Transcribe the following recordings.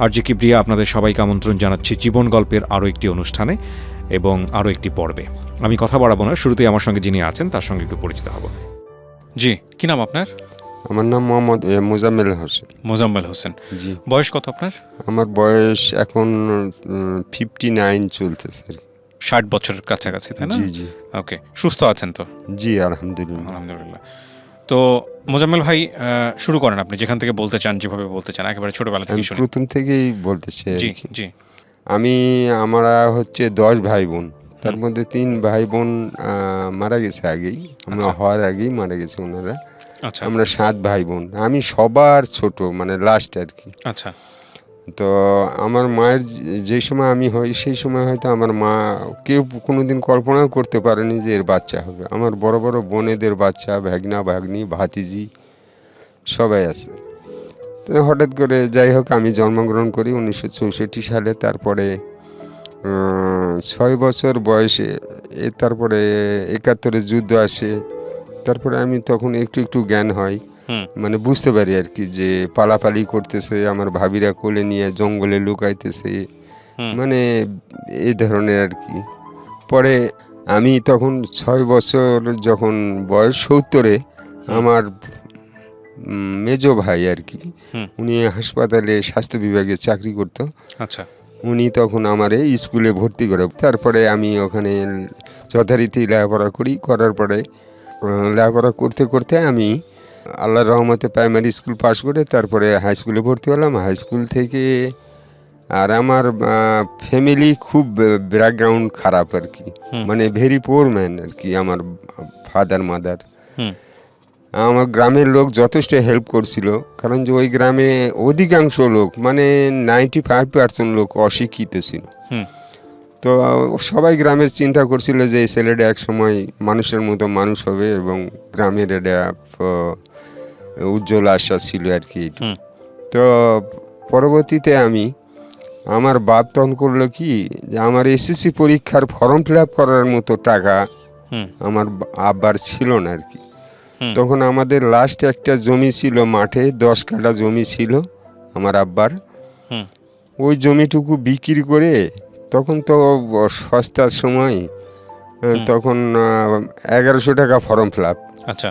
RJ Kibria আপনাদের সবাইকে আমন্ত্রণ জানাচ্ছি জীবন গল্পের আরও একটি অনুষ্ঠানে এবং আরও একটি পর্বে। আমি কথা বাড়াবো না, শুরুতেই আমার সঙ্গে যিনি আছেন তার সঙ্গে একটু পরিচিত হব। জি, কি নাম আপনার? আমার নাম মোহাম্মদ মোজাম্মেল হোসেন। মোজাম্মেল হোসেন। জি, বয়স কত আপনার? আমার বয়স এখন 59 চলতেছে। 60 বছরের কাছাকাছি, তাই না? জি জি। ওকে, সুস্থ আছেন তো? জি আলহামদুলিল্লাহ। আলহামদুলিল্লাহ। তো মোজাম্মেল ভাই, শুরু করেন আপনি যেখান থেকে বলতে চান, যেভাবে বলতে চান, একেবারে ছোটবেলা থেকে আমি শুনি। প্রথম থেকেই বলতে চাই আর জি কি। জি। আমরা হচ্ছে 10 ভাই বোন, তার মধ্যে 3 ভাই বোন মারা গেছে আগেই, আচ্ছা। হওয়ার আগেই মারা গেছে ওনারা। আচ্ছা আমরা 7 ভাই বোন, আমি সবার ছোট, মানে লাস্ট আর কি। আচ্ছা। তো আমার মায়ের যে সময় আমি হই সেই সময় হয়তো আমার মা কেউ কোনোদিন কল্পনাও করতে পারেনি যে এর বাচ্চা হবে। আমার বড় বড় বোনেদের বাচ্চা, ভাগনা ভাগ্নি, ভাতিজি সবাই আছে। তো হঠাৎ করে যাই হোক আমি জন্মগ্রহণ করি 1964 সালে। তারপরে 6 বছর বয়সে তারপরে 71-এর যুদ্ধ আসে। তারপরে আমি তখন একটু একটু জ্ঞান হয়, মানে বুঝতে পারি আর কি যে পালাপালি করতেছে, আমার ভাবিরা কোলে নিয়ে জঙ্গলে লুকাইতেছে, মানে এই ধরনের আর কি। পরে আমি তখন 6 বছর যখন বয়স 70-এ আমার মেজো ভাই আর কি, উনি হাসপাতালে স্বাস্থ্য বিভাগে চাকরি করতো। আচ্ছা। উনি তখন আমারে স্কুলে ভর্তি করে। তারপরে আমি ওখানে যথারীতি লেখাপড়া করি। করার পরে লেখাপড়া করতে করতে আমি আল্লাহর রহমতে প্রাইমারি স্কুল পাশ করে তারপরে হাই স্কুলে ভর্তি হলাম। হাই স্কুল থেকে আর আমার ফ্যামিলি খুব ব্যাকগ্রাউন্ড খারাপ আর কি, মানে ভেরি পুয়ার ম্যান আর কি। আমার ফাদার মাদার, আমার গ্রামের লোক যথেষ্ট হেল্প করছিল, কারণ যে ওই গ্রামে অধিকাংশ লোক, মানে 95% লোক অশিক্ষিত ছিল। তো সবাই গ্রামের চিন্তা করছিল যে এই ছেলেটা এক সময় মানুষের মতো মানুষ হবে এবং গ্রামের এটা উজ্জ্বল আশা ছিল আর কি। তো পরবর্তীতে আমার বাপ তখন করলো কি, যে আমার এসএসসি পরীক্ষার ফর্ম ফিল আপ করার মতো টাকা আমার আব্বার ছিল না আর কি। তখন আমাদের লাস্ট একটা জমি ছিল মাঠে, 10 কাঠা জমি ছিল আমার আব্বার। ওই জমিটুকু বিক্রি করে, তখন তো সস্তার সময়, তখন 1100 টাকা ফর্ম ফিল আপ। আচ্ছা।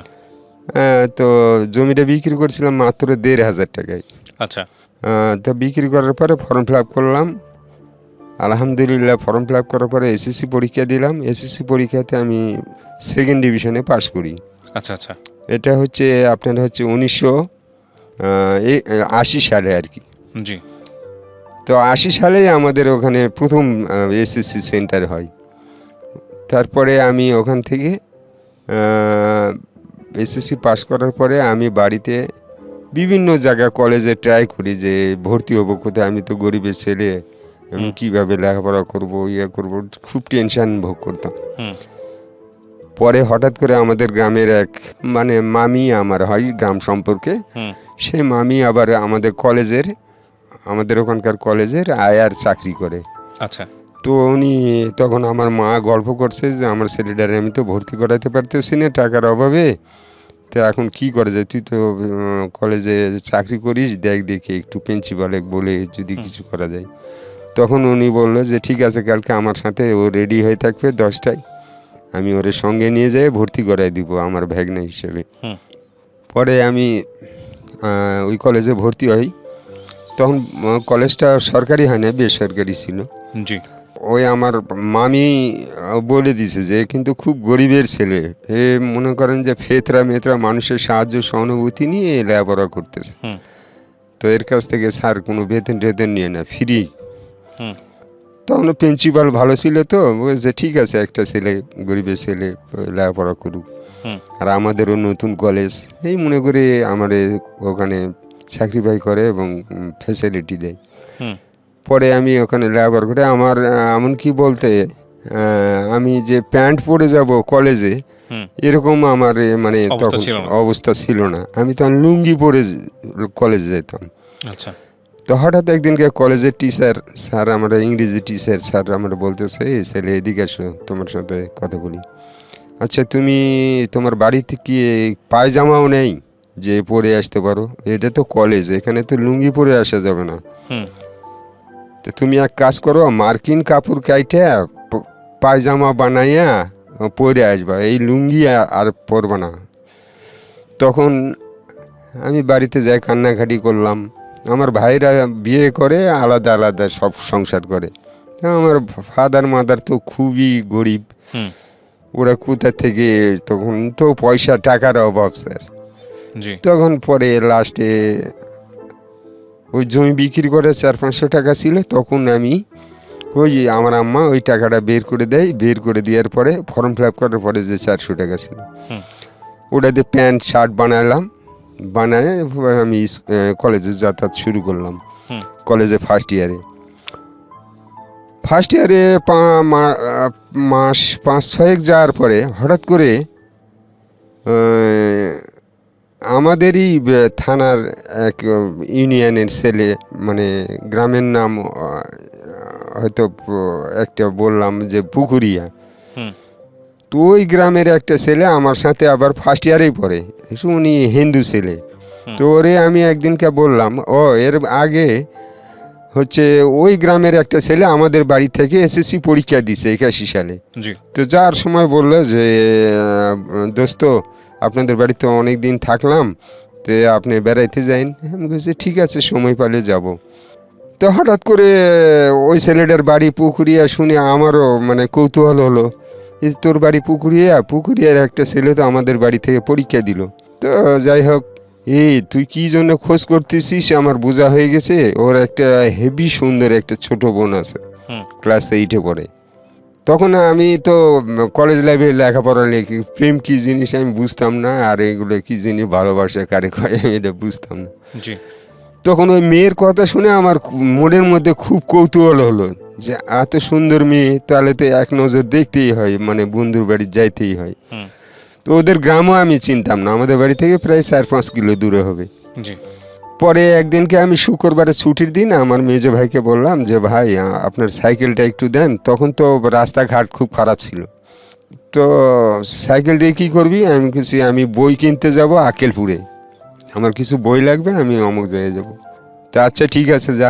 তো জমিটা বিক্রি করছিলাম মাত্র 1500 টাকায়। আচ্ছা। তো বিক্রি করার পরে ফর্ম ফিল আপ করলাম। আলহামদুলিল্লাহ ফর্ম ফিল আপ করার পরে এসএসসি পরীক্ষা দিলাম। এসএসসি পরীক্ষাতে আমি 2nd ডিভিশনে পাশ করি। আচ্ছা আচ্ছা। এটা হচ্ছে আপনার হচ্ছে 1980 সালে আর কি। জি। তো 80 সালেই আমাদের ওখানে প্রথম এসএসসি সেন্টার হয়। তারপরে আমি ওখান থেকে এসএসসি পাস করার পরে আমি বাড়িতে বিভিন্ন জায়গা কলেজে ট্রাই করি যে ভর্তি হবো কোথায়। আমি তো গরিবের ছেলে, আমি কীভাবে লেখাপড়া করবো, করবো, খুব টেনশন ভোগ করতাম। পরে হঠাৎ করে আমাদের গ্রামের এক মানে মামি আমার হয় গ্রাম সম্পর্কে, সেই মামি আবার আমাদের ওখানকার কলেজের আয়ার চাকরি করে। আচ্ছা। তো উনি তখন আমার মা গল্প করছে যে আমার ছেলেটারে আমি তো ভর্তি করাতে পারতেছি না টাকার অভাবে, তো এখন কি করা যায়, তুই তো কলেজে চাকরি করিস, দেখি একটু প্রিন্সিপালে বলে যদি কিছু করা যায়। তখন উনি বললো যে ঠিক আছে, কালকে আমার সাথে ও রেডি হয়ে থাকবে 10টায়, আমি ওর সঙ্গে নিয়ে যাই ভর্তি করাই দিব আমার ভাগনা হিসেবে। পরে আমি ওই কলেজে ভর্তি হই। তখন কলেজটা সরকারি হয় না, বেসরকারি ছিল। জি। ওই আমার মামি বলে দিছে যে কিন্তু খুব গরিবের ছেলে, এ মনে করেন যে ফেতরা মানুষের সাহায্য সহানুভূতি নিয়ে লেখাপড়া করতেছে। তো এর কাছ থেকে স্যার কোনো বেতন নিয়ে না, ফ্রি। তখন প্রিন্সিপাল ভালো ছিল, তো বলছে ঠিক আছে একটা ছেলে, গরিবের ছেলে লেখাপড়া করুক, আর আমাদেরও নতুন কলেজ, এই মনে করে আমার ওখানে চাকরি বাই করে এবং ফ্যাসিলিটি দেয়। পরে আমি ওখানে লেখাপড়া করে আমার এমনকি বলতে আমি যে প্যান্ট পরে যাব কলেজে এরকম আমার মানে তখন অবস্থা ছিল না। আমি তখন লুঙ্গি পরে কলেজে যেতাম। আচ্ছা। তো হঠাৎ একদিনকে কলেজের টিচার স্যার, আমরা ইংরেজি টিচার স্যার আমরা বলতেছে, এই ছেলে এদিকে আসো, তোমার সাথে কথা বলি। আচ্ছা, তোমার বাড়িতে কি পায়জামাও নেই যে পরে আসতে পারো? এটা তো কলেজ, এখানে তো লুঙ্গি পরে আসা যাবে না। তো তুমি এক কাজ করো, মার্কিন কাপড় কাইটে পায়জামা বানাইয়া পরে আসবা, এই লুঙ্গি আর পরবা না। তখন আমি বাড়িতে যাই, কান্নাকাটি করলাম। আমার ভাইরা বিয়ে করে আলাদা আলাদা সব সংসার করে। আমার ফাদার মাদার তো খুবই গরিব, হুম, ওরা কোথা থেকে, তখন তো পয়সা টাকার অভাব স্যার। জি, তখন পরে লাস্টে ওই জমি বিক্রি করে 400-500 টাকা ছিল। তখন আমি ওই আমার আম্মা ওই টাকাটা বের করে দেয়, বের করে দেওয়ার পরে ফর্ম ফিল আপ করার পরে যে 400 টাকা ছিল, হুম, ওটা দিয়ে প্যান্ট শার্ট বানালাম। বানায় আমি কলেজে যাতায়াত শুরু করলাম। হুম, কলেজে ফার্স্ট ইয়ারে মাস 5-6 যাওয়ার পরে হঠাৎ করে আমাদেরই থানার এক ইউনিয়নের ছেলে, মানে গ্রামের নাম হয়তো একটা বললাম যে পুকুরিয়া, হুম, তো ওই গ্রামের একটা ছেলে আমার সাথে আবার ফার্স্ট ইয়ারেই পড়ে, উনি হিন্দু ছেলে। তো ওরে আমি একদিনকে বললাম, এর আগে হচ্ছে ওই গ্রামের একটা ছেলে আমাদের বাড়ি থেকে এসএসসি পরীক্ষা দিছে 81 সালে। জি, তো যাওয়ার সময় বললো যে দোস্ত, আপনাদের বাড়িতে অনেক দিন থাকলাম, তো আপনি বেড়াইতে যাইন। আমি বলছি ঠিক আছে, সময় পেলে যাব। তো হঠাৎ করে ওই ছেলেটার বাড়ি পুকুরিয়া শুনে আমারও মানে কৌতূহল হলো, এই তোর বাড়ি পুকুরিয়ার একটা ছেলে তো আমাদের বাড়ি থেকে পরীক্ষা দিল। তো যাই হোক, তুই কি জন্য খোঁজ করতেছিস আমার বোঝা হয়ে গেছে। ওর একটা হেভি সুন্দর একটা ছোট বোন আছে, হুম, ক্লাস 8-এ পড়ে। তখন আমি তো কলেজ লাইফে লেখাপড়া লিখি, প্রেম কী জিনিস আমি বুঝতাম না, আর এগুলো কী জিনিস ভালোবাসা কারে কয় আমি এটা বুঝতাম না। জি, তখন ওই মেয়ের কথা শুনে আমার মনের মধ্যে খুব কৌতূহল হলো যে এত সুন্দর মেয়ে, তাহলে তো এক নজর দেখতেই হয়, মানে বন্ধুর বাড়ি যাইতেই হয়। হুম, তো ওদের গ্রামও আমি চিনতাম না, আমাদের বাড়ি থেকে প্রায় 4-5 কিলো দূরে হবে। জি, পরে একদিনকে আমি শুক্রবারে ছুটির দিন আমার মেজো ভাইকে বললাম যে ভাই আপনার সাইকেলটা একটু দেন। তখন তো রাস্তাঘাট খুব খারাপ ছিল, তো সাইকেল দিয়ে কী করবি? আমি কিছু, আমি বই কিনতে যাব আক্কেলপুরে, আমার কিছু বই লাগবে, আমি অমুক জায়গায় যাব। তা আচ্ছা ঠিক আছে যা।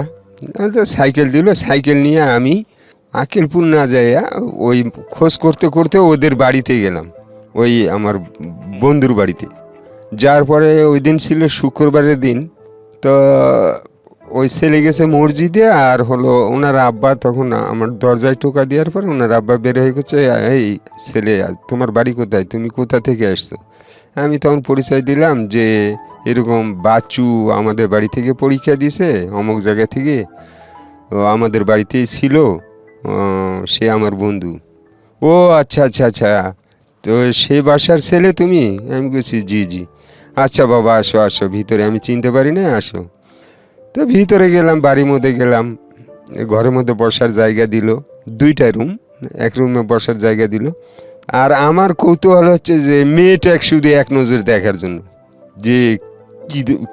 তো সাইকেল দিল, সাইকেল নিয়ে আমি আক্কেলপুর না যাইয়া ওই খোঁজ করতে করতে ওদের বাড়িতে গেলাম, ওই আমার বন্ধুর বাড়িতে। যার পরে ওই দিন ছিল শুক্রবারের দিন। তো ওই ছেলে গেছে মসজিদে, আর হলো ওনার আব্বা তখন আমার দরজায় টোকা দেওয়ার পর ওনার আব্বা বের হয়ে গেছে, এই ছেলে তোমার বাড়ি কোথায়, তুমি কোথা থেকে আসছো? আমি তখন পরিচয় দিলাম যে এরকম বাচ্চু আমাদের বাড়ি থেকে পরীক্ষা দিছে অমুক জায়গা থেকে, ও আমাদের বাড়িতেই ছিল, সে আমার বন্ধু। ও আচ্ছা আচ্ছা আচ্ছা, তো সে বাসার ছেলে তুমি? আমি বলছি জি জি। আচ্ছা বাবা আসো আসো ভিতরে, আমি চিনতে পারি না, আসো। তো ভিতরে গেলাম, বাড়ির মধ্যে গেলাম, ঘরের মধ্যে বসার জায়গা দিল, 2টা রুম, এক রুমে বসার জায়গা দিল। আর আমার কৌতূহল হচ্ছে যে মেয়েটা শুধু এক নজর দেখার জন্য, যে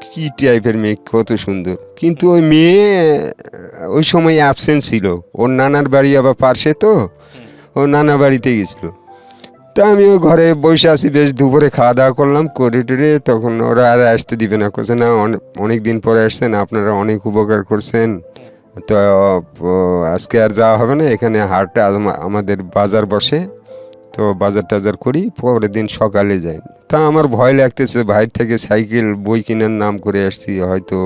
কী টাইপের মেয়ে, কত সুন্দর। কিন্তু ওই মেয়ে ওই সময় অ্যাবসেন্ট ছিল, ওর নানার বাড়ি আবার পার্শ্বে, তো ও নানা বাড়িতে গেছিলো। তো আমি ওই ঘরে বসে আছি, বেশ দুপুরে খাওয়া দাওয়া করলাম করে টরে, তখন ওরা আর আসতে দিবে না, করছে না অনেক দিন পরে আসছেন, আপনারা অনেক উপকার করছেন, তো আজকে আর যাওয়া হবে না, এখানে হাটে আমাদের বাজার বসে, তো বাজার টাজার করি, পরের দিন সকালে যাই। তা আমার ভয় লাগতেছে, ভাইয়ের থেকে সাইকেল বই কেনার নাম করে আসছি, হয়তো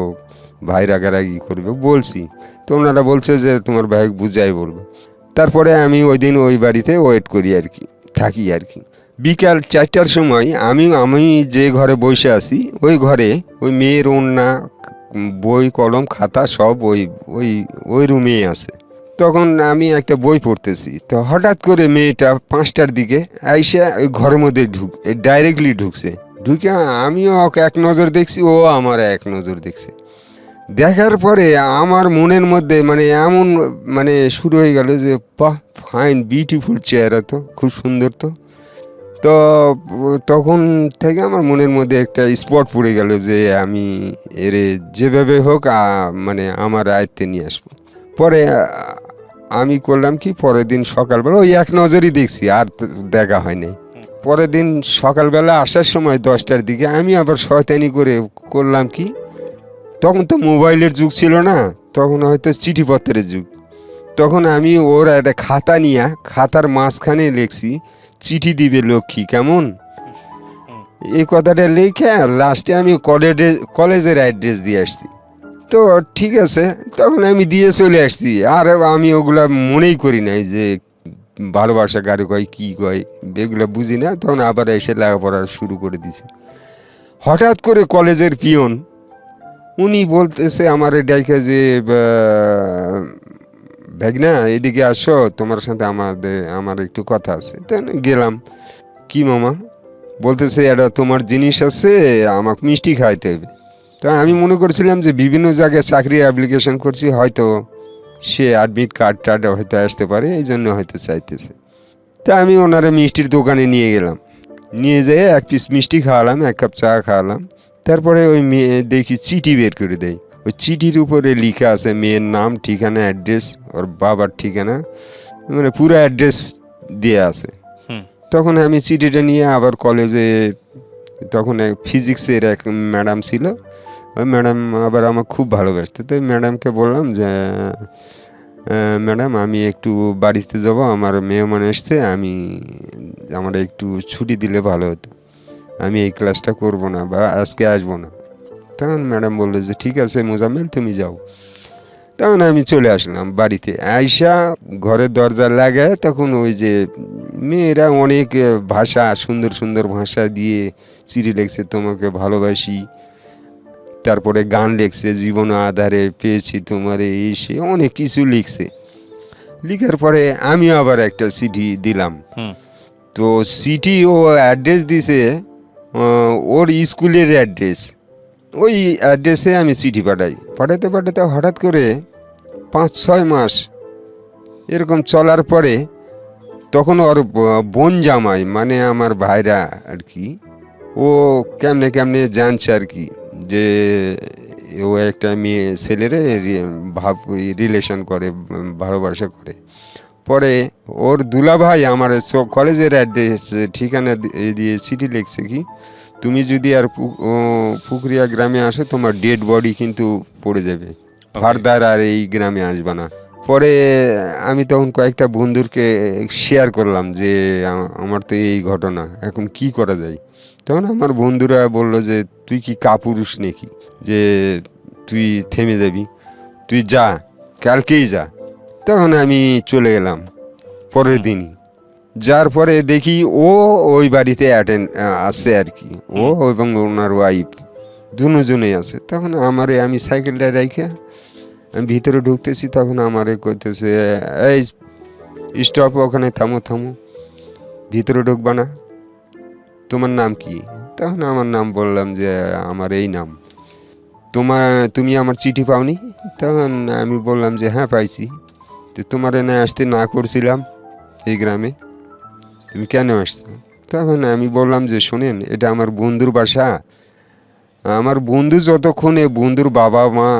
ভাই রাগারাগি করবে বলছি। তো ওনারা বলছে যে তোমার ভাই বুঝাই বলবে। তারপরে আমি ওই দিন ওই বাড়িতে ওয়েট করি আর কি, থাকি আর কি। বিকাল 4টার সময় আমি যে ঘরে বসে আছি ওই ঘরে ওই মেয়ের ওড়না, বই কলম খাতা সব ওই ওই ওই রুমেই আছে। তখন আমি একটা বই পড়তেছি, তো হঠাৎ করে মেয়েটা 5টার দিকে আইসা ওই ঘরের মধ্যে ডাইরেক্টলি ঢুকছে। ঢুকে আমিও ওকে এক নজর দেখছি, ও আমার এক নজর দেখছে। দেখার পরে আমার মনের মধ্যে মানে এমন মানে শুরু হয়ে গেল যে বাহ, ফাইন বিউটিফুল চেহারা, তো খুব সুন্দর। তো তো তখন থেকে আমার মনের মধ্যে একটা স্পট পড়ে গেল যে আমি এরে যেভাবে হোক মানে আমার আয়ত্তে নিয়ে আসবো। পরে আমি করলাম কি, পরের দিন সকালবেলা ওই এক নজরই দেখছি, আর দেখা হয় নাই। পরের দিন সকালবেলা আসার সময় 10টার দিকে আমি আবার শয়তানি করে করলাম কি, তখন তো মোবাইলের যুগ ছিল না, তখন হয়তো চিঠিপত্রের যুগ। তখন আমি ওর একটা খাতা নিয়ে খাতার মাঝখানে লিখছি, চিঠি দিবে লক্ষ্মী কেমন, এই কথাটা লিখে লাস্টে আমি কলেজের অ্যাড্রেস দিয়ে আসছি। তো ঠিক আছে, তখন আমি দিয়ে চলে আসছি। আর আমি ওগুলা মনেই করি নাই যে ভালোবাসা কারো কয় কী কয়, এগুলো বুঝি না। তখন আবার এসে লেখাপড়া শুরু করে দিছে। হঠাৎ করে কলেজের পিয়ন উনি বলতেছে আমার ডাইকে যে ভাগনা এদিকে আসো, তোমার সাথে আমার একটু কথা আছে। তাই গেলাম। কি মামা? বলতেছে এটা তোমার জিনিস আছে, আমাকে মিষ্টি খাইতে হবে। তা আমি মনে করছিলাম যে বিভিন্ন জায়গায় চাকরির অ্যাপ্লিকেশন করছি, হয়তো সে অ্যাডমিট কার্ড হয়তো আসতে পারে, এই জন্য হয়তো চাইতেছে। তা আমি ওনারা মিষ্টির দোকানে নিয়ে গেলাম, নিয়ে যেয়ে এক পিস মিষ্টি খাওয়ালাম, এক কাপ চা খাওয়ালাম। তারপরে ওই মেয়ে দেখি চিঠি বের করে দেয়। ওই চিঠির উপরে লেখা আছে মেয়ের নাম, ঠিকানা, অ্যাড্রেস, ওর বাবার ঠিকানা, মানে পুরো অ্যাড্রেস দেওয়া আছে। তখন আমি চিঠিটা নিয়ে আবার কলেজে, তখন ফিজিক্সের এক ম্যাডাম ছিল, ওই ম্যাডাম আবার আমাকে খুব ভালোবাসতো। তো ম্যাডামকে বললাম যে ম্যাডাম আমি একটু বাড়িতে যাব, আমার মেহমান এসছে, আমার একটু ছুটি দিলে ভালো হতো, আমি এই ক্লাসটা করব না বা আজকে আসবো না। তখন ম্যাডাম বললো যে ঠিক আছে মোজাম্মেল তুমি যাও। তখন আমি চলে আসলাম বাড়িতে। আয়সা ঘরের দরজা লাগায়, তখন ওই যে মেয়েরা অনেক ভাষা, সুন্দর সুন্দর ভাষা দিয়ে চিঠি লিখছে, তোমাকে ভালোবাসি, তারপরে গান লিখছে, জীবন আধারে পেয়েছি তোমার, এই সে অনেক কিছু লিখছে। লিখার পরে আমি আবার একটা চিঠি দিলাম। তো চিঠি ও অ্যাড্রেস দিছে ওর স্কুলের অ্যাড্রেস, ওই অ্যাড্রেসে আমি চিঠি পাঠাতে পাঠাতে হঠাৎ করে 5-6 মাস এরকম চলার পরে তখন ওর বোন জামাই, মানে আমার ভাইরা আর কি, ও কেমনে কেমনে জানছে আর কি যে ও একটা মেয়ে ছেলেরে রিলেশন করে, ভালোবাসা করে। পরে ওর দুলাভাই আমার কলেজের অ্যাড্রেস ঠিকানা দিয়ে চিঠি লিখছে কি, তুমি যদি আর পুকুরিয়া গ্রামে আসো তোমার ডেড বডি কিন্তু পড়ে যাবে, ফারদার আর এই গ্রামে আসবে না। পরে আমি তখন কয়েকটা বন্ধুকে শেয়ার করলাম যে আমার তো এই ঘটনা, এখন কি করা যায়। তখন আমার বন্ধুরা বললো যে তুই কি কাপুরুষ নাকি যে তুই থেমে যাবি, তুই যা, কালকেই যা। তখন আমি চলে গেলাম পরের দিনই। যার পরে দেখি ও ওই বাড়িতে আছে আর কি, ও এবং ওনার ওয়াইফ দুজনেই আছে। তখন আমি সাইকেলটা রেখে আমি ভিতরে ঢুকতেছি, তখন আমারে কইতেছে এই স্টপ, ওখানে থামো, ভিতরে ঢুকবা না, তোমার নাম কি? তখন আমার নাম বললাম যে আমার এই নাম। তুমি আমার চিঠি পাওনি? তখন আমি বললাম যে হ্যাঁ পাইছি। তো তোমার এনে আসতে না করছিলাম এই গ্রামে, তুমি কেন আসছো? তখন আমি বললাম যে শোনেন, এটা আমার বন্ধুর বাসা, আমার বন্ধু যতক্ষণে, বন্ধুর বাবা মা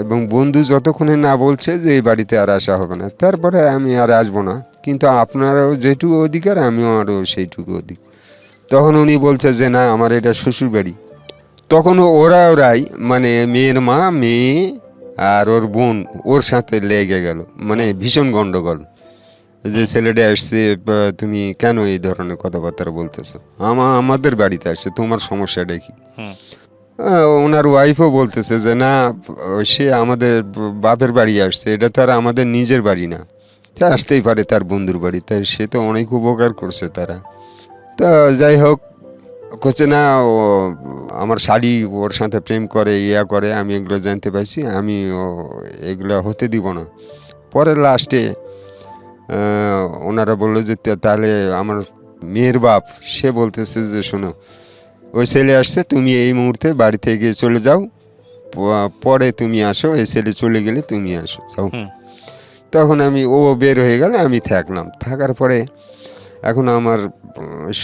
এবং বন্ধু যতক্ষণে না বলছে যে এই বাড়িতে আর আসা হবে না, তারপরে আমি আর আসবো না। কিন্তু আপনারও যেটুকু অধিকার আমিও আরও সেইটুকু অধিকার। তখন উনি বলছে যে না আমার এটা শ্বশুর বাড়ি। তখন ওরাই মানে মেয়ের মা, মেয়ে আর ওর বোন ওর সাথে লেগে গেল, মানে ভীষণ গন্ডগোল যে ছেলেটা আসছে, তুমি কেন এই ধরনের কথাবার্তা বলতেছো, আমাদের বাড়িতে আসছে, তোমার সমস্যাটা কি? ওনার ওয়াইফও বলতেছে যে না সে আমাদের বাপের বাড়ি আসছে, এটা তো আর আমাদের নিজের বাড়ি না, তা আসতেই পারে তার বন্ধুর বাড়ি, তাই সে তো অনেক উপকার করছে তারা। তা যাই হোক, করছে না ও আমার শালি ওর সাথে প্রেম করে, করে, আমি এগুলো জানতে পারছি, আমি এগুলো হতে দিব না। পরে লাস্টে ওনারা বললো যে তাহলে আমার মেয়ের বাপ সে বলতেছে যে শোনো ওই ছেলে আসছে, তুমি এই মুহূর্তে বাড়ি থেকে চলে যাও, পরে তুমি আসো, এই ছেলে চলে গেলে তুমি আসো, যাও। তখন ও বের হয়ে গেল, আমি থাকলাম। থাকার পরে এখন আমার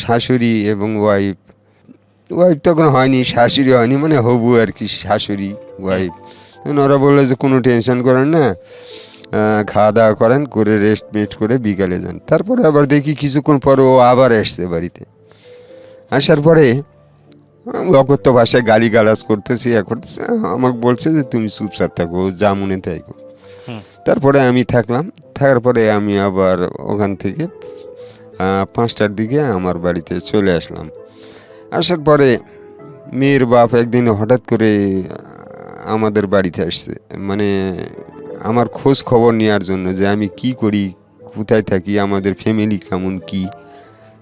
শাশুড়ি এবং ওয়াইফ তখন হয়নি, শাশুড়ি হয়নি, মানে হবু আর কি, শাশুড়ি ওয়াইফ, ওরা বললো যে কোনো টেনশন করেন না, খাওয়া দাওয়া করেন, করে রেস্ট করে বিকালে যান। তারপরে আবার দেখি কিছুক্ষণ পর ও আবার আসছে বাড়িতে। আসার পরে অকথ্য ভাষায় গালিগালাজ করতেছি করতেছি, আমাকে বলছে যে তুমি চুপচাপ থাকো, যা মনে তাই করো। তারপরে আমি থাকলাম, থাকার পরে আমি আবার ওখান থেকে 5টার দিকে আমার বাড়িতে চলে আসলাম। আসার পরে মেয়ের বাপ একদিন হঠাৎ করে আমাদের বাড়িতে আসছে, মানে আমার খোঁজ খবর নেওয়ার জন্য, যে আমি কি করি, কোথায় থাকি, আমাদের ফ্যামিলি কেমন, কি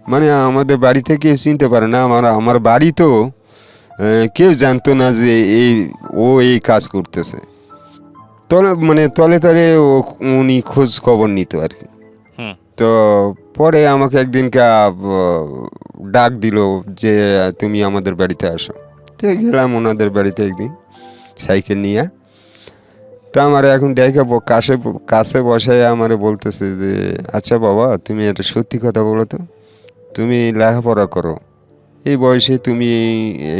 মানে আমাদের বাড়ি থেকে কেউ চিনতে পারে না। আমার বাড়ি তো কেউ জানতো না যে ও এই কাজ করতেছে। মানে তলে তলে উনি খোঁজ খবর নিত আর কি। তো পরে আমাকে একদিনকে ডাক দিল যে তুমি আমাদের বাড়িতে আসো। তো গেলাম ওনাদের বাড়িতে একদিন সাইকেল নিয়ে। তো আমার এখন ডাইকা কাছে বসায় আমারে বলতেছে যে আচ্ছা বাবা, তুমি একটা সত্যি কথা বলো তো, তুমি লেখাপড়া করো, এই বয়সে তুমি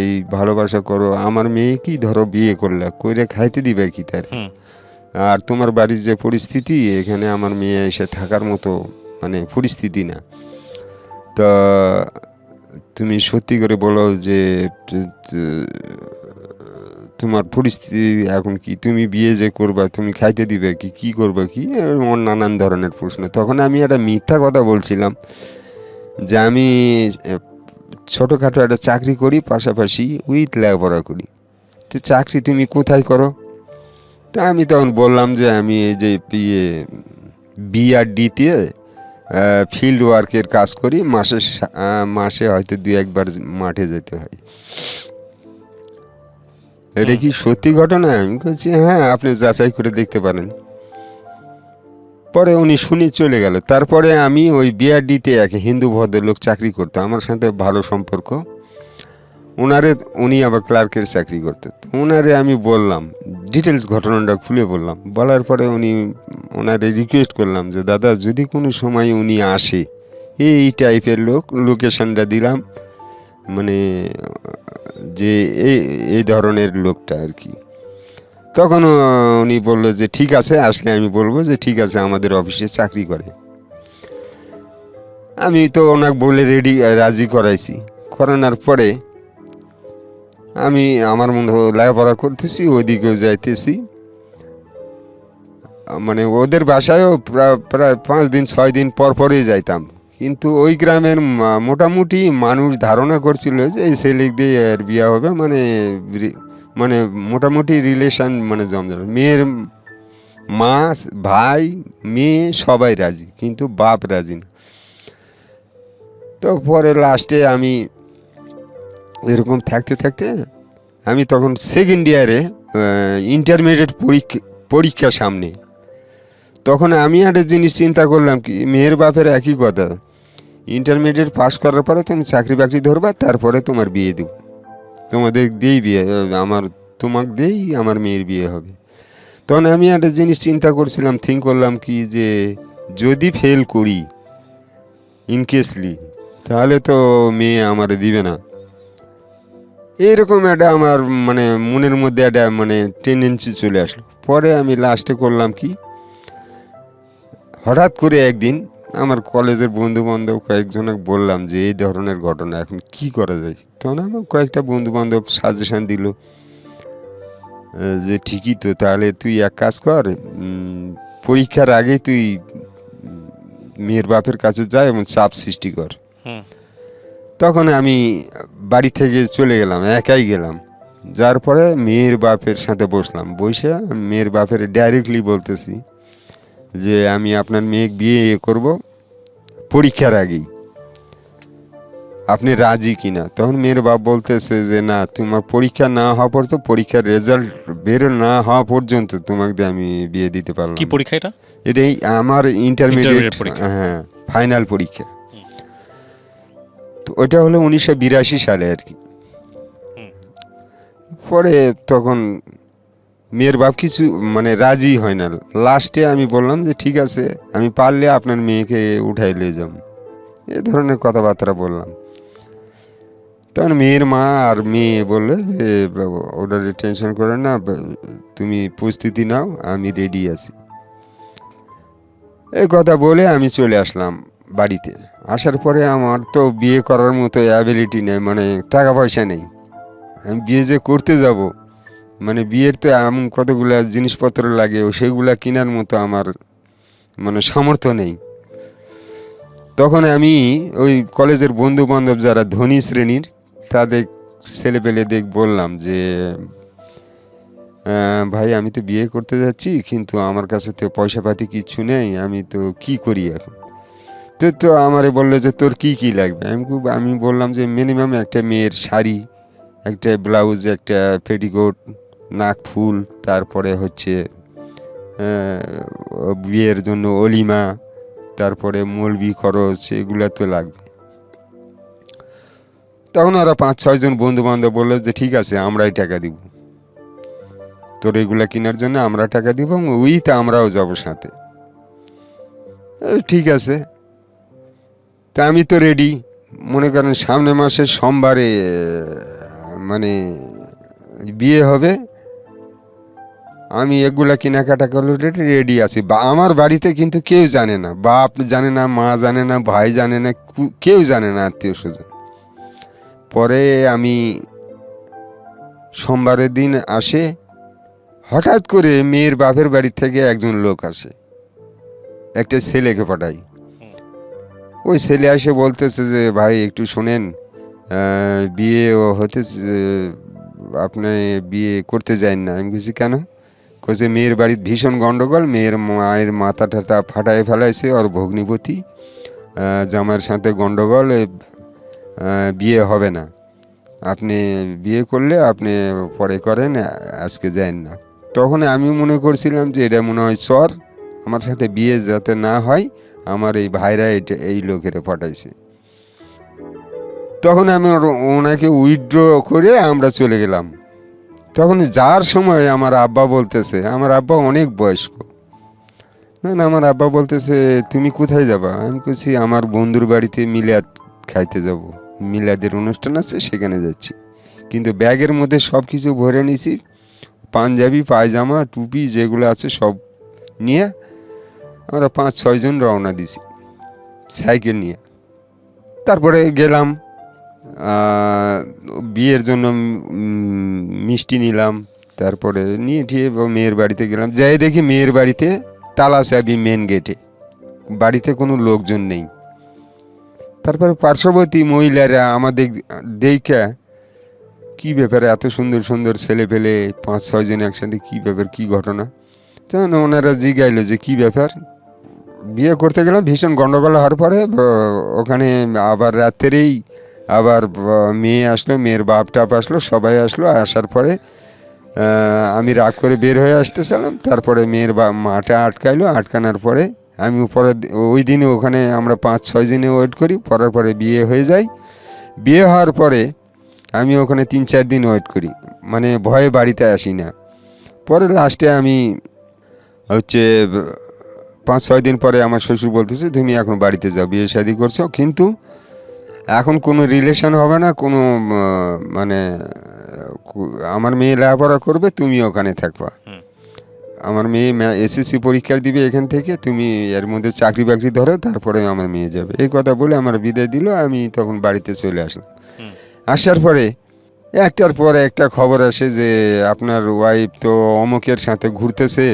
এই ভালোবাসা করো, আমার মেয়ে কি ধরো বিয়ে করলে কইরে খাইতে দিবে কি তার? আর তোমার বাড়ির যে পরিস্থিতি, এখানে আমার মেয়ে এসে থাকার মতো মানে পরিস্থিতি না। তো তুমি সত্যি করে বলো যে তোমার পরিস্থিতি এখন কি, তুমি বিয়ে যে করবা, তুমি খাইতে দিবে কি, কি করবা কি, এমন নানান ধরনের প্রশ্ন। তখন আমি একটা মিথ্যা কথা বলছিলাম যে আমি ছোটোখাটো একটা চাকরি করি, পাশাপাশি উইথ লেখাপড়া করি। তো চাকরি তুমি কোথায় করো? তা আমি তখন বললাম যে আমি এই যে বিআরডিতে ফিল্ড ওয়ার্কের কাজ করি, মাসে হয়তো 2-1 বার মাঠে যেতে হয়। এটা কি সত্যি ঘটনা? আমি বলছি হ্যাঁ, আপনি যাচাই করে দেখতে পারেন। পরে উনি শুনে চলে গেল। তারপরে আমি ওই বিআরডিতে এক হিন্দু ভদ্রলোক চাকরি করতো, আমার সাথে ভালো সম্পর্ক। উনি আবার ক্লার্কের চাকরি করতেন। ওনারে আমি বললাম, ডিটেলস ঘটনাটা খুলে বললাম। বলার পরে ওনারে রিকোয়েস্ট করলাম যে দাদা, যদি কোনো সময় উনি আসে, এই টাইপের লোকেশনটা দিলাম, মানে যে এই ধরনের লোকটা আর কি। তখন উনি বললো যে ঠিক আছে, আসলে আমি বলবো যে ঠিক আছে, আমাদের অফিসে চাকরি করে। আমি তো ওনাকে বলে রাজি করাইছি। করানোর পরে আমি আমার মনে লেখাপড়া করতেছি, ওইদিকেও যাইতেছি, মানে ওদের বাসায়ও প্রায় 5-6 দিন পর পরই যাইতাম। কিন্তু ওই গ্রামের মোটামুটি মানুষ ধারণা করছিল যে এই ছেলে দিয়ে এর বিয়ে হবে, মানে মোটামুটি রিলেশন, মানে জমজমাট। মেয়ের মা, ভাই, মেয়ে সবাই রাজি, কিন্তু বাপ রাজি না। তো পরে লাস্টে আমি এরকম থাকতে থাকতে আমি তখন সেকেন্ড ইয়ারে ইন্টারমিডিয়েট পরীক্ষা সামনে। তখন আমি একটা জিনিস চিন্তা করলাম কি, মেয়ের বাপের একই কথা, ইন্টারমিডিয়েট পাস করার পরে তুমি চাকরি বাকরি ধরবা, তারপরে তোমার বিয়ে দেব, তোমাকে দিয়েই আমার মেয়ের বিয়ে হবে। তখন আমি একটা জিনিস চিন্তা করছিলাম, থিঙ্ক করলাম কি, যে যদি ফেল করি ইনকেসলি, তাহলে তো মেয়ে আমারে দিবে না। এইরকম একটা আমার মানে মনের মধ্যে একটা মানে টেন্ডেন্সি চলে আসলো। পরে আমি লাস্টে করলাম কি, হঠাৎ করে একদিন আমার কলেজের বন্ধু বান্ধব কয়েকজনকে বললাম যে এই ধরনের ঘটনা, এখন কি করা যায়। তখন আমার কয়েকটা বন্ধু বান্ধব সাজেশান দিল যে ঠিকই তো, তাহলে তুই এক কাজ কর, পরীক্ষার আগে তুই মেয়ের বাপের কাছে যা এবং চাপ সৃষ্টি কর। তখন আমি বাড়ি থেকে চলে গেলাম, একাই গেলাম। যার পরে মেয়ের বাপের সাথে বসলাম, বসে মেয়ের বাপের ডাইরেক্টলি বলতেছি যে আমি আপনার মেয়েকে বিয়ে করব পরীক্ষার আগেই, আপনি রাজি কিনা? তখন মেয়ের বাপ বলতেছে যে না, তোমার পরীক্ষা না হওয়া পর্যন্ত, পরীক্ষার রেজাল্ট বের না হওয়া পর্যন্ত তোমাকে আমি বিয়ে দিতে পারলাম। কি পরীক্ষা এটা? এটাই আমার ইন্টারমিডিয়েট, পরীক্ষা। হ্যাঁ, ফাইনাল পরীক্ষা। তো ওইটা হলো 1982 সালে আর কি। পরে তখন মেয়ের বাপ কিছু মানে রাজি হয় না। লাস্টে আমি বললাম যে ঠিক আছে, আমি পারলে আপনার মেয়েকে উঠাই নিয়ে যাব, এ ধরনের কথাবার্তা বললাম। তখন মেয়ের মা আর মেয়ে বললে যে ওটা টেনশন করে না, তুমি প্রস্তুতি নাও, আমি রেডি আছি। এই কথা বলে আমি চলে আসলাম বাড়িতে। আসার পরে আমার তো বিয়ে করার মতো অ্যাবিলিটি নেই, মানে টাকা পয়সা নেই। আমি বিয়ে যে করতে যাব, মানে বিয়ের তো এমন কতগুলা জিনিসপত্র লাগে, সেগুলা কেনার মতো আমার মানে সামর্থ্য নেই। তখন আমি ওই কলেজের বন্ধু বান্ধব যারা ধনী শ্রেণীর, তাদের ছেলেপেলেদের বললাম যে ভাই আমি তো বিয়ে করতে যাচ্ছি, কিন্তু আমার কাছে তো পয়সা পাতি কিচ্ছু নেই, আমি তো কি করি এখন। তো আমারে বললো যে তোর কি কি লাগবে। আমি বললাম যে মিনিমাম একটা মেয়ের শাড়ি, একটা ব্লাউজ, একটা পেটিকোট, নাক ফুল, তারপরে হচ্ছে বিয়ের জন্য অলিমা, তারপরে মৌলবি খরচ, এগুলা তো লাগবে। তখন ওরা 5-6 জন বন্ধু বান্ধব বললো যে ঠিক আছে আমরাই টাকা দিব, তোর এগুলা কেনার জন্য আমরা টাকা দিব, তা আমরাও যাবো সাথে। ঠিক আছে, তা আমি তো রেডি। মনে করেন সামনে মাসের সোমবারে মানে বিয়ে হবে, আমি এগুলা কেনাকাটা করলে রেডি আছি। বা আমার বাড়িতে কিন্তু কেউ জানে না, বাপ জানে না, মা জানে না, ভাই জানে না, কেউ জানে না, আত্মীয় স্বজন। পরে আমি সোমবারের দিন আসে, হঠাৎ করে মেয়ের বাপের বাড়ি থেকে একজন লোক আসে, একটা ছেলেকে পাঠাই। ওই ছেলে এসে বলতেছে যে ভাই একটু শোনেন, বিয়ে হতেছে, আপনি বিয়ে করতে যান না। আমি বলছি কেন? কইছে মেয়ের বাড়ির ভীষণ গন্ডগোল, মেয়ের মায়ের মাথাটা ফাটায় ফেলাইছে, ওর ভগ্নিপতি জামাইয়ের সাথে গন্ডগোল, বিয়ে হবে না, আপনি বিয়ে করলে আপনি পরে করেন, আজকে যান না। তখন আমি মনে করছিলাম যে এটা মনে হয় চর, আমার সাথে বিয়ে যাতে না হয়, আমার এই ভাইরা এই লোকের পাঠাইছে। তখন আমি ওনাকে উইথড্র করে আমরা চলে গেলাম। তখন যার সময় আমার আব্বা বলতেছে, আমার আব্বা অনেক বয়স্ক, না আমার আব্বা বলতেছে তুমি কোথায় যাবা? আমি বলছি আমার বন্ধুর বাড়িতে মিলাদ খাইতে যাব, মিলাদের অনুষ্ঠান আছে, সেখানে যাচ্ছি। কিন্তু ব্যাগের মধ্যে সব কিছু ভরে নিয়েছি, পাঞ্জাবি, পায়জামা, টুপি যেগুলো আছে সব নিয়ে আমরা 5-6 জন রওনা দিছি সাইকেল নিয়ে। তারপরে গেলাম, বিয়ের জন্য মিষ্টি নিলাম, তারপরে নিয়ে ঠিয়ে মেয়ের বাড়িতে গেলাম। যাই দেখি মেয়ের বাড়িতে তালা চাবি মেন গেটে, বাড়িতে কোনো লোকজন নেই। তারপরে পার্শ্ববর্তী মহিলারা আমাদের দেখা, কি ব্যাপারে এত সুন্দর সুন্দর ছেলে পেলে 5-6 জন একসাথে, কি ব্যাপার, কি ঘটনা? তখন ওনারা জিগাইলো যে কি ব্যাপার। বিয়ে করতে গেলাম, ভীষণ গন্ডগোল হওয়ার পরে ওখানে আবার রাত্রেই আবার মেয়ে আসলো, মেয়ের বাপ টাপ আসলো, সবাই আসলো। আসার পরে আমি রাগ করে বের হয়ে আসতেছিলাম, তারপরে মেয়ের মাটা আটকাইলো, আটকানোর পরে আমি পরে ওই দিনে ওখানে আমরা 5-6 দিনে ওয়েট করি, পরের পরে বিয়ে হয়ে যায়। বিয়ে হওয়ার পরে আমি ওখানে 3-4 দিন ওয়েট করি, মানে ভয়ে বাড়িতে আসি না। পরে লাস্টে আমি হচ্ছে 5-6 দিন পরে আমার শ্বশুর বলতেছে তুমি এখন বাড়িতে যাও, বিয়ে শাদি করছো, কিন্তু এখন কোনো রিলেশন হবে না, কোনো মানে আমার মেয়ে লেখাপড়া করবে, তুমি ওখানে থাকবা। আমার মেয়ে এসএসসি পরীক্ষা দিবে এখান থেকে, তুমি এর মধ্যে চাকরি বাকরি ধরো, তারপরে আমার মেয়ে যাবে। এই কথা বলে আমার বিদায় দিল। আমি তখন বাড়িতে চলে আসলাম। আসার পরে একটার পর একটা খবর আসে যে আপনার ওয়াইফ তো অমুকের সাথে ঘুরতেছে,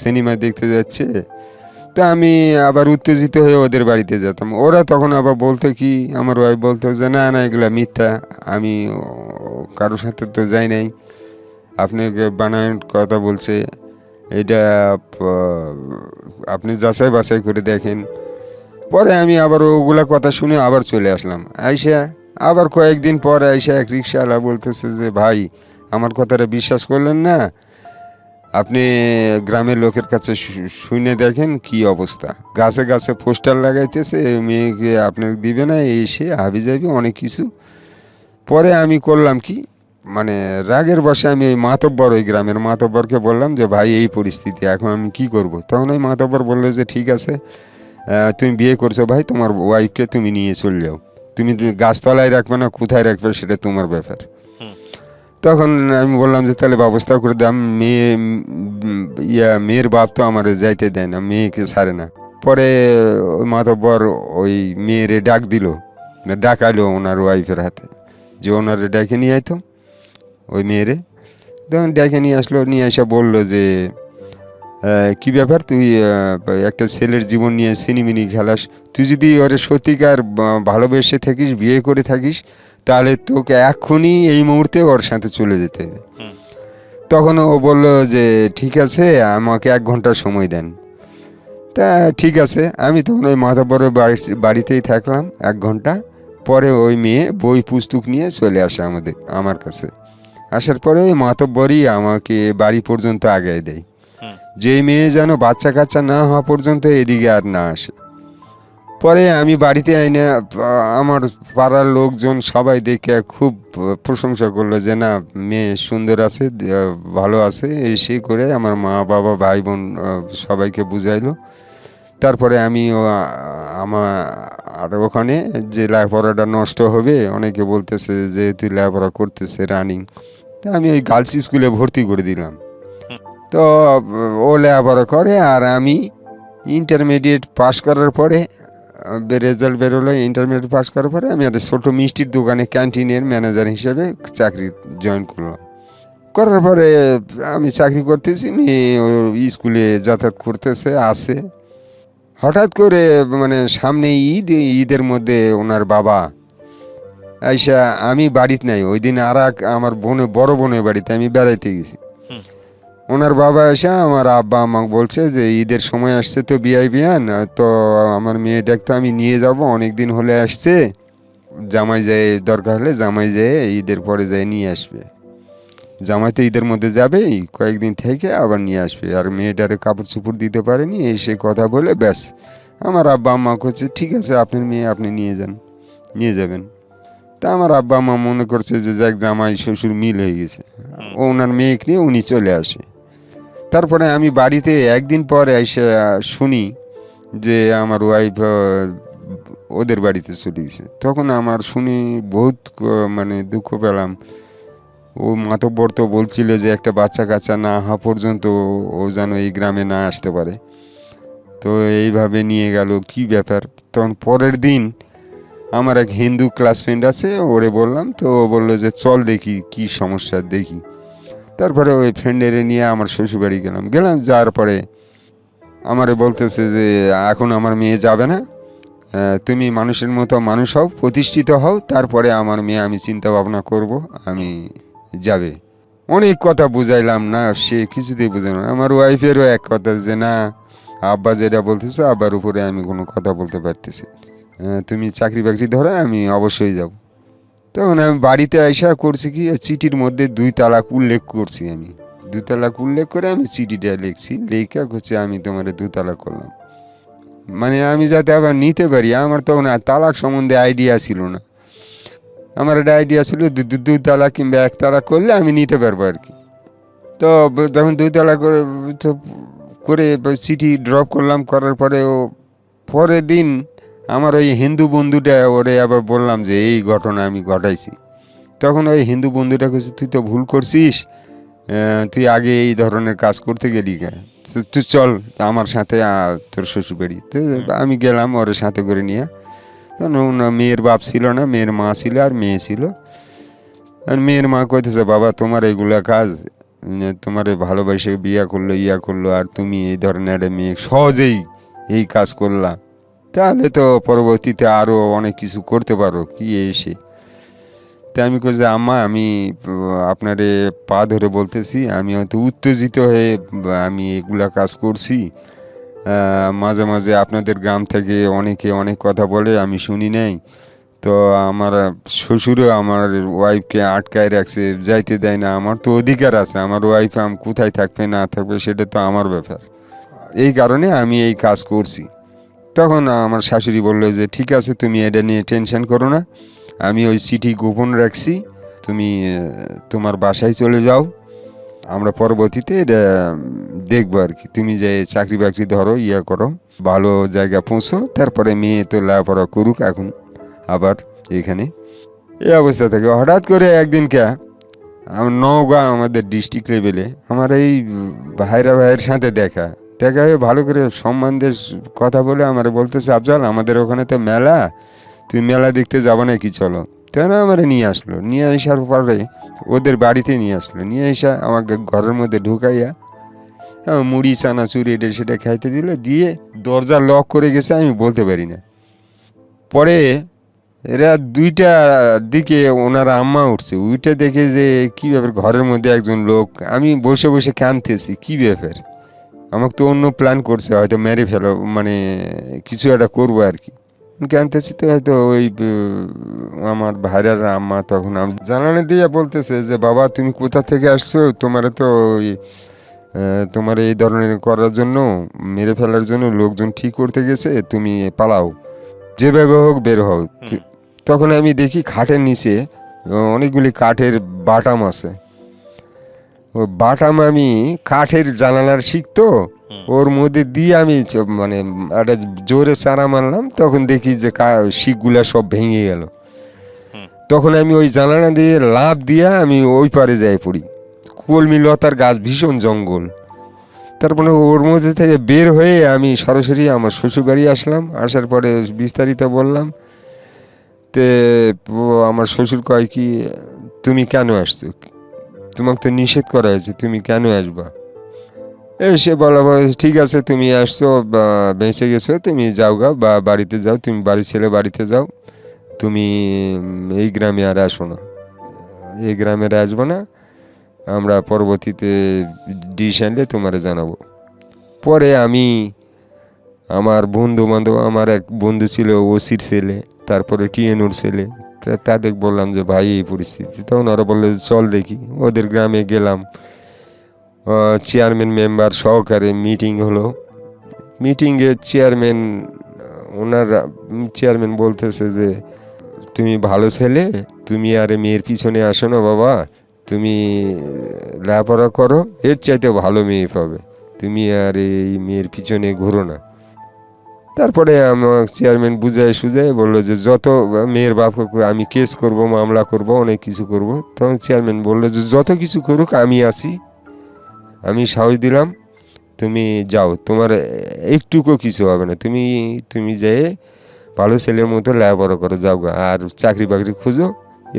সিনেমা দেখতে যাচ্ছে। তা আমি আবার উত্তেজিত হয়ে ওদের বাড়িতে যেতাম। ওরা তখন আবার বলতো কি, আমার ওয়াইফ বলতো যে না না এগুলো মিথ্যা, আমি কারোর সাথে তো যাই নাই, আপনাকে বানানোর কথা বলছে, এটা আপনি যাচাই বাছাই করে দেখেন। পরে আমি আবার ওগুলা কথা শুনে আবার চলে আসলাম। আইসা আবার কয়েকদিন পর আইসা এক রিক্সাওয়ালা বলতেছে যে ভাই আমার কথাটা বিশ্বাস করলেন না, আপনি গ্রামের লোকের কাছে শুনে দেখেন কি অবস্থা, গাছে গাছে পোস্টার লাগাইতেছে, মেয়েকে আপনাকে দিবে না, এই সে হাবি যাবি অনেক কিছু। পরে আমি করলাম কি, মানে রাগের বসে আমি ওই মাতব্বর, ওই গ্রামের মাতব্বরকে বললাম যে ভাই এই পরিস্থিতি, এখন আমি কি করব। তখন ওই মাতব্বর বললো যে ঠিক আছে, তুমি বিয়ে করছো ভাই, তোমার ওয়াইফকে তুমি নিয়ে চলে যাও, তুমি গাছতলায় রাখবে না কোথায় রাখবে সেটা তোমার ব্যাপার। তখন আমি বললাম যে তাহলে ব্যবস্থা করে দাম, মেয়ের বাপ তো আমার যাইতে দেয় না, মেয়েকে ছাড়ে না। পরে ওই মাতব্বর ওই মেয়েরে ডাক দিল, ডাকাইলো ওনার ওয়াইফের হাতে, যে ওনারে ডেকে নিয়ে আইতো ওই মেয়েরে। তখন ডেকে নিয়ে আসলো, নিয়ে এসে বললো যে কী ব্যাপার, তুই একটা ছেলের জীবন নিয়ে সিনিমিনি খেলাস, তুই যদি ওরে সত্যিকার ভালোবেসে থাকিস, বিয়ে করে থাকিস, তাহলে তোকে এক্ষুনি এই মুহূর্তে ওর সাথে চলে যেতে হবে। তখন ও বলল যে ঠিক আছে, আমাকে 1 ঘন্টা সময় দেন। তা ঠিক আছে, আমি তখন ওই মাথাবরের বাড়িতেই থাকলাম 1 ঘন্টা। পরে ওই মেয়ে বই পুস্তক নিয়ে চলে আসে আমার কাছে। আসার পরে ওই মাতব্বরই আমাকে বাড়ি পর্যন্ত আগায় দেয়, যে মেয়ে যেন বাচ্চা কাচ্চা না হওয়া পর্যন্ত এদিকে আর না আসে। পরে আমি বাড়িতে আইনে আমার পাড়ার লোকজন সবাই দেখে খুব প্রশংসা করলো যে না, মেয়ে সুন্দর আছে, ভালো আছে, এই সেই করে আমার মা বাবা ভাই বোন সবাইকে বুঝাইলো। তারপরে আমি আমার আর ওখানে যে লেখাপড়াটা নষ্ট হবে, অনেকে বলতেছে যে তুই লেখাপড়া করতেছে রানিং, তা আমি ওই গার্লস স্কুলে ভর্তি করে দিলাম। তো ও লেখাপড়া করে আর আমি ইন্টারমিডিয়েট পাস করার পরে রেজাল্ট বেরোলো। ইন্টারমিডিয়েট পাস করার পরে আমি একটা ছোটো মিষ্টির দোকানে ক্যান্টিনের ম্যানেজার হিসেবে চাকরি জয়েন করলাম। করার পরে আমি চাকরি করতেছি, মেয়ে স্কুলে যাতায়াত করতেছে আসে। হঠাৎ করে মানে সামনে ঈদের মধ্যে ওনার বাবা আইসা, আমি বাড়িতে নাই ওই দিন, আর আমার বড় বোনের বাড়িতে আমি বেড়াইতে গেছি। ওনার বাবা এসে আমার আব্বা আমাকে বলছে যে ঈদের সময় আসছে তো বিয়ান, তো আমার মেয়েটাকে তো আমি নিয়ে যাব, অনেক দিন হলে আসছে, জামাই যায় দরকার হলে জামাই যেয়ে ঈদের পরে যায় নিয়ে আসবে। জামাই তো ঈদের মধ্যে যাবেই, কয়েকদিন থেকে আবার নিয়ে আসবে, আর মেয়েটারে কাপড় চুপড় দিতে পারেনি, এই সে কথা বলে ব্যাস আমার আব্বা আম্মা করছে ঠিক আছে আপনার মেয়ে আপনি নিয়ে যাবেন। তা আমার আব্বা আম্মা মনে করছে যে যাক জামাই শ্বশুর মিল হয়ে গেছে, ওনার মেয়েকে নিয়ে উনি চলে আসে। তারপরে আমি বাড়িতে একদিন পরে এসে শুনি যে আমার ওয়াইফ ওদের বাড়িতে চলে গেছে। তখন আমার শুনি বহুত মানে দুঃখ পেলাম। ও মাতব্বর তো বলছিল যে একটা বাচ্চা কাচ্চা না হওয়া পর্যন্ত ও যেন এই গ্রামে না আসতে পারে, তো এইভাবে নিয়ে গেল, কি ব্যাপার। তখন পরের দিন আমার এক হিন্দু ক্লাস ফ্রেন্ড আছে, ওরে বললাম, তো ও বললো যে চল দেখি কি সমস্যা দেখি। তারপরে ওই ফ্রেন্ডেরে নিয়ে আমার শ্বশুরবাড়ি গেলাম। যাওয়ার পরে আমারে বলতেছে যে এখন আমার মেয়ে যাবে না, তুমি মানুষের মতো মানুষ হও, প্রতিষ্ঠিত হও, তারপরে আমার মেয়ে আমি চিন্তা ভাবনা করব, আমি যাবে। অনেক কথা বুঝাইলাম না, সে কিছুতেই বুঝে না। আমার ওয়াইফেরও এক কথা যে না, আব্বা যেটা বলতেছে আব্বার উপরে আমি কোনো কথা বলতে পারতেছি, তুমি চাকরি বাকরি ধরো, আমি অবশ্যই যাব। তখন আমি বাড়িতে আইসা করছি কি, চিঠির মধ্যে 2 তালাক উল্লেখ করছি। আমি 2 তালাক উল্লেখ করে আমি চিঠিটা লিখছি, লেখা করছি আমি তোমার 2 তালাক করলাম, মানে আমি যাতে আবার নিতে পারি। আমার তখন তালাক সম্বন্ধে আইডিয়া ছিল না, আমার একটা আইডিয়া ছিল 2 তালাক কিংবা 1 তালাক করলে আমি নিতে পারবো আর কি। তো যখন 2 তালাক করে চিঠি ড্রপ করলাম, করার পরে ও পরের দিন আমার ওই হিন্দু বন্ধুটা ওরে আবার বললাম যে এই ঘটনা আমি ঘটাইছি। তখন ওই হিন্দু বন্ধুটা বলছে তুই তো ভুল করছিস, তুই আগে এই ধরনের কাজ করতে গেলি কে, তুই চল আমার সাথে তোর শ্বশুরবাড়ি। তো আমি গেলাম ওর সাথে করে নিয়ে। তখন মেয়ের বাপ ছিল না, মেয়ের মা ছিল আর মেয়ে ছিল। আর মেয়ের মা কইতেছে বাবা তোমার এইগুলা কাজ, তোমার ভালোবাসে বিয়া করলো করলো, আর তুমি এই ধরনের একটা মেয়ে সহজেই এই কাজ করলা, তাহলে তো পরবর্তীতে আরও অনেক কিছু করতে পারো কি এসে। তাই আমি কই যে আম্মা আমি আপনারে পা ধরে বলতেছি, আমি হয়তো উত্তেজিত হয়ে আমি এগুলা কাজ করছি, মাঝে মাঝে আপনাদের গ্রাম থেকে অনেকে অনেক কথা বলে আমি শুনি নাই, তো আমার শ্বশুরও আমার ওয়াইফকে আটকায় রাখছে, যাইতে দেয় না। আমার তো অধিকার আছে, আমার ওয়াইফ কোথায় থাকবে না থাকবে সেটা তো আমার ব্যাপার, এই কারণে আমি এই কাজ করছি। তখন আমার শাশুড়ি বললো যে ঠিক আছে তুমি এটা নিয়ে টেনশন করো না, আমি ওই চিঠি গোপন রাখছি, তুমি তোমার বাসায় চলে যাও, আমরা পরবর্তীতে এটা দেখবো আর কি, তুমি যে চাকরি বাকরি ধরো করো, ভালো জায়গা পৌঁছো, তারপরে মেয়ে তো লেখাপড়া করুক এখন আবার এখানে। এই অবস্থা থেকে হঠাৎ করে একদিন আমার নওগাঁ আমাদের ডিস্ট্রিক্ট লেভেলে আমার এই ভাইয়ের সাথে দেখা হয়ে ভালো করে সম্বন্ধের কথা বলে আমার বলতেছে আফজাল আমাদের ওখানে তো মেলা, তুমি মেলা দেখতে যাবো নাকি চলো। তারা আমার নিয়ে আসলো, নিয়ে আসার পরে ওদের বাড়িতে নিয়ে আসলো, নিয়ে এসে আমাকে ঘরের মধ্যে ঢুকাইয়া মুড়ি চানাচুর এটা সেটা খাইতে দিল, দিয়ে দরজা লক করে গেছে, আমি বলতে পারি না। পরে এরা 2টার দিকে ওনারা আম্মা উঠছে, উঠে দেখে যে কী ব্যাপার, ঘরের মধ্যে একজন লোক। আমি বসে বসে কাঁদতেছি, কী ব্যাপার, আমাকে তো অন্য প্ল্যান করছে, হয়তো মেরে ফেলো, মানে কিছু একটা করবো আর কি। কাঁদতেছি তো হয়তো ওই আমার ভাইরার আম্মা তখন জানানে দিয়ে বলতেছে যে বাবা তুমি কোথা থেকে আসছো, তোমার তো ওই তোমার এই ধরনের করার জন্য, মেরে ফেলার জন্য লোকজন ঠিক করতে গেছে, তুমি পালাও, যেভাবে হোক বের হও। তখন আমি দেখি খাটের নিচে অনেকগুলি কাঠের বাটাম আছে। ও বাটাম আমি কাঠের জানালার শিখতো, ওর মধ্যে দিয়ে আমি মানে একটা জোরে চারা মারলাম, তখন দেখি যে শিকগুলা সব ভেঙে গেল। তখন আমি ওই জানালা দিয়ে লাফ দিয়ে আমি ওই পারে যাই পড়ি। কলমি লতার গাছ, ভীষণ জঙ্গল। তারপরে ওর মধ্যে থেকে বের হয়ে আমি সরাসরি আমার শ্বশুর বাড়ি আসলাম। আসার পরে বিস্তারিত বললাম, তে আমার শ্বশুর কয় কি, তুমি কেন আসছো, তোমাকে তো নিষেধ করা হয়েছে, তুমি কেন আসবা। সে বলা ঠিক আছে, তুমি আসছো, বেঁচে গেছো, তুমি যাও গা, বা বাড়িতে যাও, তুমি বাড়ি ছেলে বাড়িতে যাও, তুমি এই গ্রামে আর আসো না, এই গ্রামে আর আসবো না, আমরা পরবর্তীতে ডিসিশন নিয়ে তোমার জানাবো। পরে আমি আমার বন্ধু বান্ধব, আমার এক বন্ধু ছিল ওসির ছেলে, তারপরে টিএনওর ছেলে, তাদের বললাম যে ভাই এই পরিস্থিতি। তখন ওরা বললো চল দেখি। ওদের গ্রামে গেলাম, চেয়ারম্যান মেম্বার সহকারে মিটিং হলো। মিটিংয়ে চেয়ারম্যান বলতেছে যে তুমি ভালো ছেলে, তুমি আর মেয়ের পিছনে আসো না বাবা, তুমি লেখাপড়া করো, এর চাইতে ভালো মেয়ে পাবে, তুমি আর এই মেয়ের পিছনে ঘুরো না। তারপরে আমার চেয়ারম্যান বুঝায় সুঝায় বললো যে যত মেয়ের বাপকে আমি কেস করব, মামলা করব, অনেক কিছু করব। তখন চেয়ারম্যান বললো যে যত কিছু করুক আমি আছি, আমি সাহস দিলাম, তুমি যাও, তোমার একটুকু কিছু হবে না, তুমি যেয়ে ভালো ছেলের মতো লেখাপড়া করো, যাও গা, আর চাকরি বাকরি খুঁজো,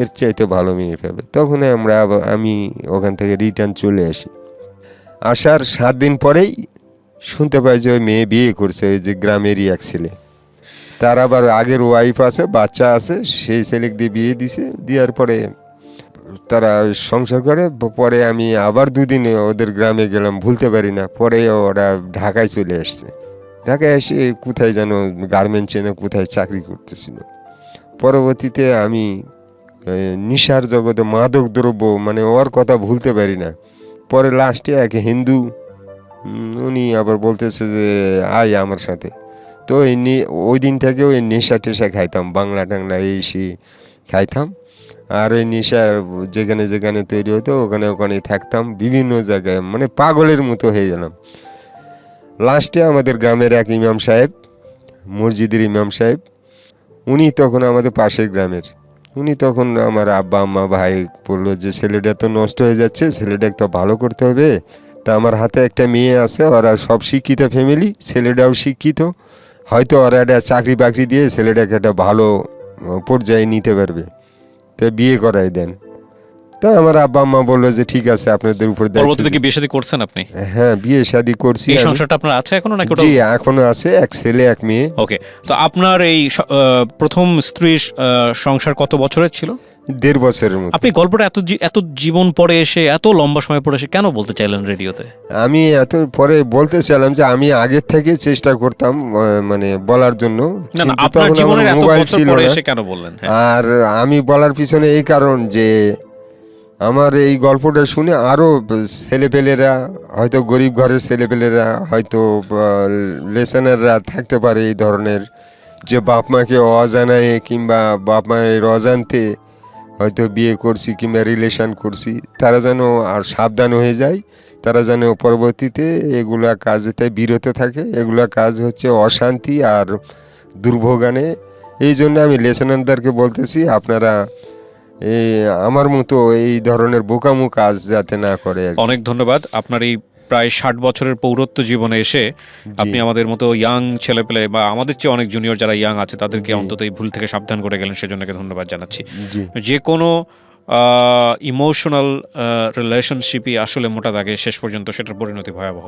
এর চাইতে ভালো মেয়ে পাবে। তখন আমি ওখান থেকে রিটার্ন চলে আসি। আসার 7 দিন পরেই শুনতে পাই যে ওই মেয়ে বিয়ে করছে, ওই যে গ্রামেরই এক ছেলে, তার আবার আগের ওয়াইফ আছে, বাচ্চা আছে, সেই ছেলেকে দিয়ে বিয়ে দিছে। দেওয়ার পরে তারা সংসার করে। পরে আমি আবার 2 দিন ওদের গ্রামে গেলাম, ভুলতে পারি না। পরে ওরা ঢাকায় চলে আসছে। ঢাকায় এসে কোথায় যেন গার্মেন্টসে না কোথায় চাকরি করতেছিল। পরবর্তীতে আমি নেশার জগতে, মাদক দ্রব্য, মানে ওর কথা ভুলতে পারি না। পরে লাস্টে এক হিন্দু, উনি আবার বলতেছে যে আয় আমার সাথে। তো ওই দিন থেকে ওই নেশা টেশা খাইতাম, বাংলা টাংলা এই সে খাইতাম। আর ওই নেশা যেখানে যেখানে তৈরি হতো ওখানে ওখানে থাকতাম, বিভিন্ন জায়গায়, মানে পাগলের মতো হয়ে গেলাম। লাস্টে আমাদের গ্রামের এক ইমাম সাহেব, মসজিদের ইমাম সাহেব, উনি তখন আমাদের পাশের গ্রামের, উনি তখন আমার আব্বা আম্মা ভাই বললো যে ছেলেটা তো নষ্ট হয়ে যাচ্ছে, ছেলেটাকে তো ভালো করতে হবে। তা আমার হাতে একটা মেয়ে আছে, ওরা সব শিক্ষিত ফ্যামিলি, ছেলেটাও শিক্ষিত, হয়তো ওরা একটা চাকরি বাকরি দিয়ে ছেলেটাকে একটা ভালো পর্যায়ে নিতে পারবে, তো বিয়ে করাই দেন। তাই আমার আব্বা আম্মা বললো যে ঠিক আছে, আপনাদের উপর পরবর্তীতে কি বিয়ে শাদী করছেন আপনি? হ্যাঁ, বিয়ে শাদী করছি। এই সংসারটা আপনার আছে এখনো নাকি? জি, এখনো আছে, এক ছেলে এক মেয়ে। ওকে, তো আপনার এই প্রথম স্ত্রীর সংসার কত বছরের ছিল? 1.5 বছরের মতো। আপনি গল্পটা এত জীবন পরে এসে, এত লম্বা সময় পরে এসে কেন বলতে চাইলেন রেডিওতে? আমি এত পরে বলতে চাইলাম যে আমি আগের থেকে চেষ্টা করতাম মানে বলার জন্য, না না, কিন্তু আপনার তখন আমার জীবনের এত মোবাইল বছর ছিল পরে না। এসে কেন বললেন? আর আমি বলার পিছনে এই কারণ যে আমার এই গল্পটা শুনে আরও ছেলেপেলেরা, হয়তো গরিব ঘরের ছেলেপেলেরা, হয়তো লেসনাররা থাকতে পারে এই ধরনের, যে বাপ মাকে অজানায় কিংবা বাপ মায়ের অজান্তে হয়তো বিয়ে করছি কিংবা রিলেশন করছি, তারা যেন আর সাবধান হয়ে যায়, তারা যেন পরবর্তীতে এগুলা কাজেতে বিরত থাকে। এগুলা কাজ হচ্ছে অশান্তি আর দুর্ভোগানে। এই জন্য আমি লেসনারদেরকে বলতেছি, আপনারা আমার মতো এই ধরনের বোকামো কাজ যাতে না করে। অনেক ধন্যবাদ। আপনার এই প্রায় 60 বছরের পৌরত্ব জীবনে এসে আপনি আমাদের মতো ইয়াং ছেলেপেলে বা আমাদের চেয়ে অনেক জুনিয়র যারা ইয়াং আছে তাদেরকে জি। অন্তত এই ভুল থেকে সাবধান করে গেলেন, সেজন্য ধন্যবাদ জানাচ্ছি। জি। যে কোনো ইমোশনাল রিলেশনশিপই আসলে মোটা দাগে শেষ পর্যন্ত সেটার পরিণতি ভয়াবহ।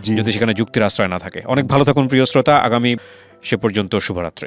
জি। যদি সেখানে যুক্তির আশ্রয় না থাকে। অনেক ভালো থাকুন প্রিয় শ্রোতা, আগামী সে পর্যন্ত শুভরাত্রি।